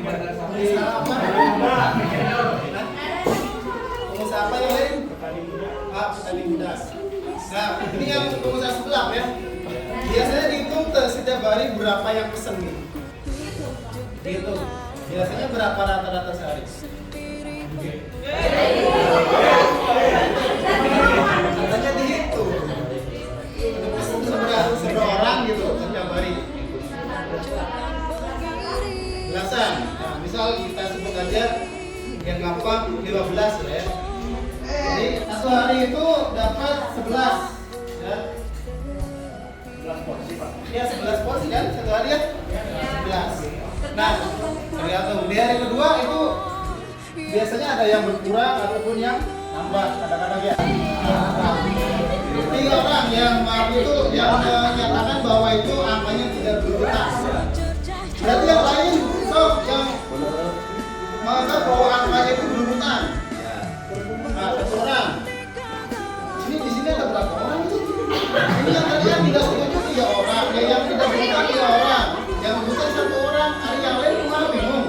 Pengusaha apa yang lain? Petani muda. Nah, ini yang pengusaha sebelah ya. Biasanya dihitung setiap hari berapa yang pesen nih? Dihitung. Biasanya berapa rata-rata sehari? Katanya dihitung. Pesen seberapa orang gitu setiap hari? Belasan. Nah, misal kita sebut aja yang gampang 15 ya. Jadi satu hari itu dapat 11 ya. 11 porsi Pak. Ya 11 porsi kan satu hari ya? 11. Nah, tergantung di hari kedua itu biasanya ada yang berkurang ataupun yang nambah kadang-kadang ya. Nah, 3 orang yang itu yang menyatakan bahwa itu angkanya tidak berurutan. Berarti yang lain sok yang menganggap bahwa angkanya itu berurutan. Nah, 1 orang. Di sini ada berapa orang itu? Ini yang tadi yang tidak setuju 3 orang, yang tidak berurutan 3 orang, yang berurutan 1 orang. Ada yang lain malah bingung.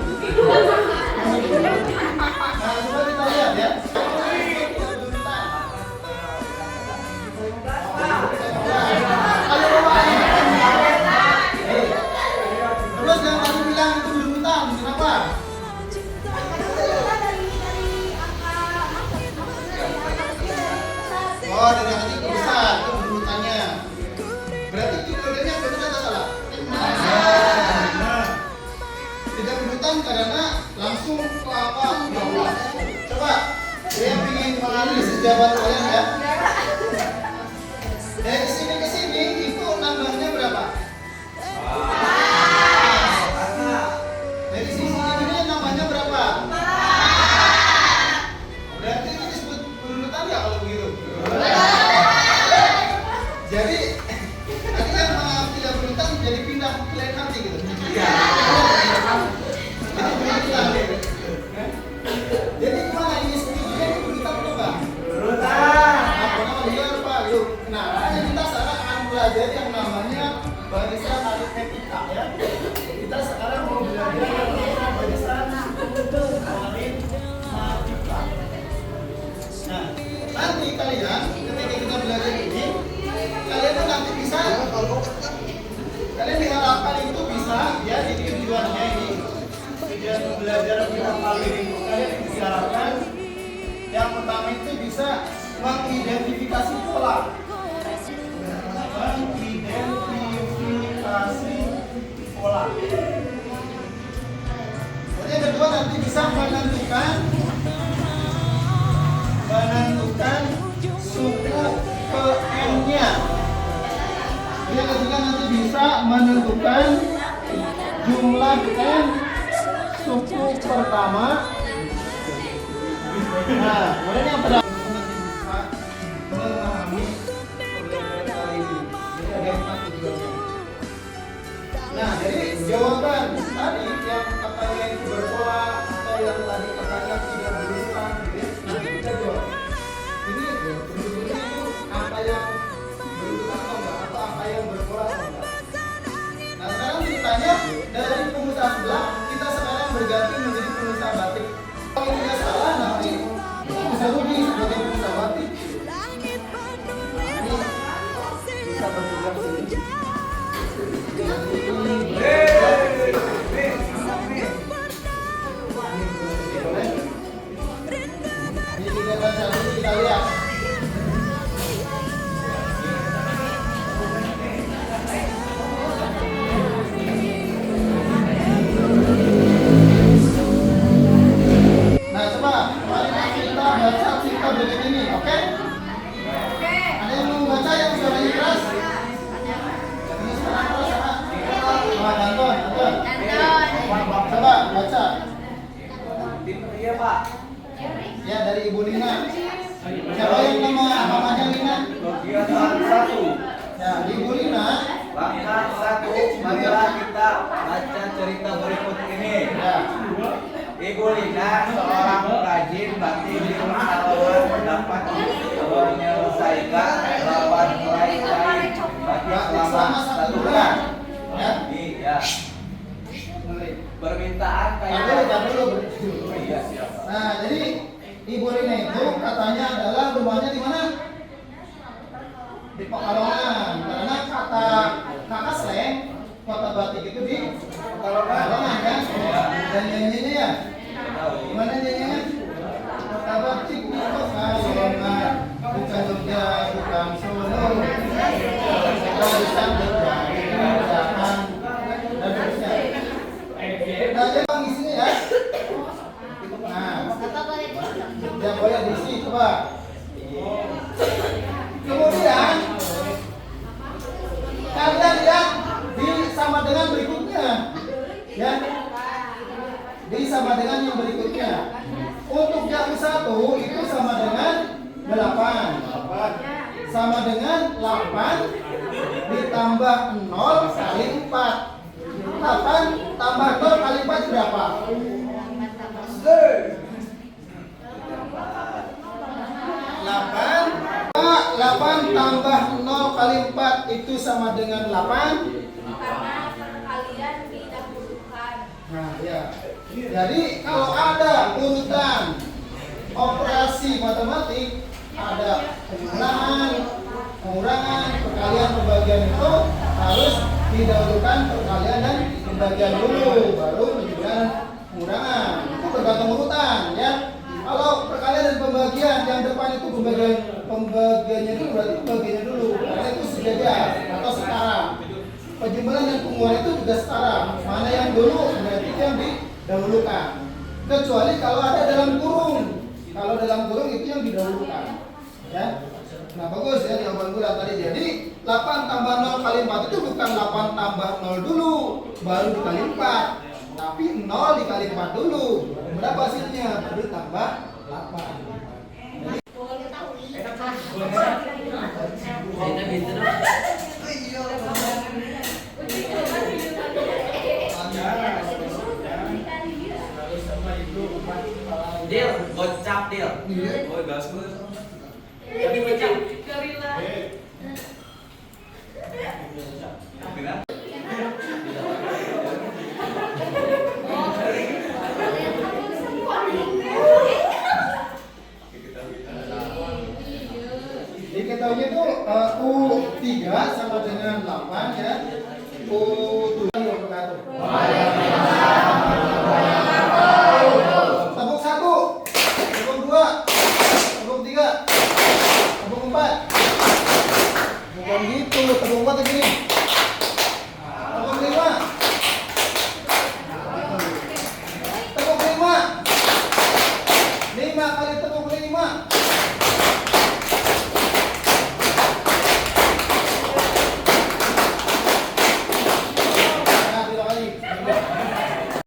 Nah, coba kita lihat ya. Terus yang tadi bilang itu berurutan, kenapa? Oh, dari yang kecil ke besar, itu berurutannya. Berarti tujuannya benar atau salah? Tidak berurutan karena langsung ke apa? Coba, saya ingin mengambil sejabat kalian ya. Dari sini ke sini itu nambahnya berapa? Dari sini ini nambahnya berapa? Berarti itu disebut berurutan nggak kalau begitu? Jadi tadi yang tidak berurutan jadi pindah ke lain hati gitu. Iya. Jadi berurutan. Jadi gimana ini setuju berurutan atau enggak? Berurutan. Apa liar Pak? Yuk. Nah, kita sekarang akan belajar yang namanya barisan aritmetika ya. Kita sekarang mau belajar yang namanya barisan aritmetika. Nah, nanti kalian ketika kita belajar ini, kalian tuh nanti bisa, kalian diharapkan itu bisa ya di tujuannya ini, tujuan belajar kita kali ini kalian diharapkan yang pertama itu bisa mengidentifikasi pola, Kemudian yang kedua nanti bisa menentukan suku PN-nya. Yang ketiga nanti bisa menentukan jumlah N suku pertama. Nah, kemudian yang terakhir bisa memahami pembelajaran kali ini. Jadi ada 4 tujuannya. Nah, jadi jawaban tadi yang katanya itu berpola atau yang tadi katanya tidak berurutan, nah kita jawab. Ini sebetulnya itu angka yang berurutan atau enggak, atau angka yang berpola atau enggak. Nah, sekarang ceritanya dari pengusaha sebelah kita sekarang berganti menjadi pengusaha batik. Kalau tidak salah nanti bisa rugi sebagai pengusaha batik. Ini bisa bertugas sini. Kita lihat. Nah, coba mari kita baca cerita berikut ini, oke? Ada yang mau baca yang suaranya keras? Ini suara keras apa? Anton. Coba baca. Iya Pak. Ya, dari Ibu Lina. Siapa yang namanya Lina? Kegiatan 1. Ya, Ibu Lina. Langkah 1, marilah kita baca cerita berikut ini. Ya. Ibu Lina, seorang perajin batik di Salawan, dapat menyelesaikan 8 helai kain batik selama 1 bulan. Ya. Iya. permintaan kayak Tar dulu. Iya, siap. Nah, jadi Ibu Rina itu katanya adalah rumahnya di mana? Di Pekalongan. Karena kata kakak slang kota batik itu di Pekalongan kan? Dan nyanyinya ya? Gimana nyanyinya? Kota batik di Pekalongan, bukan Jogja, bukan Solo. Kita bisa berjaya, dan terusnya. Nah, jadi bang isinya ya. Nah, ya boleh diisi coba. Kemudian kalian lihat di sama dengan berikutnya, ya. Di sama dengan yang berikutnya. Untuk yang satu itu sama dengan 8. Sama dengan 8 ditambah 0 kali 4. 8 tambah 0 kali 4 berapa? 8 tambah 0 kali 4 itu sama dengan 8. Karena perkalian didahulukan. Nah, ya. Jadi kalau ada urutan operasi matematik, ada pengurangan, perkalian, pembagian itu harus didahulukan perkalian dan pembagian dulu, baru menunjukkan pengurangan. Itu tergantung urutan, ya. Kalau perkalian dan pembagian yang depan itu pembagiannya dulu, berarti pembagiannya dulu, karena itu sejajar atau setara. Penjumlahan dan pengurangan itu juga setara. Mana yang dulu berarti yang didahulukan. Kecuali kalau ada dalam kurung. Kalau dalam kurung itu yang didahulukan. Ya. Nah, bagus ya jawaban gue tadi. Jadi 8 tambah 0 kali 4 itu bukan 8 tambah 0 dulu, baru dikali 4. Tapi 0 dikali 4 dulu. Berapa hasilnya? Baru tambah 8. Deal, gocap deal. Oh, gas gue. Tapi gocap. Gorila. Gimana?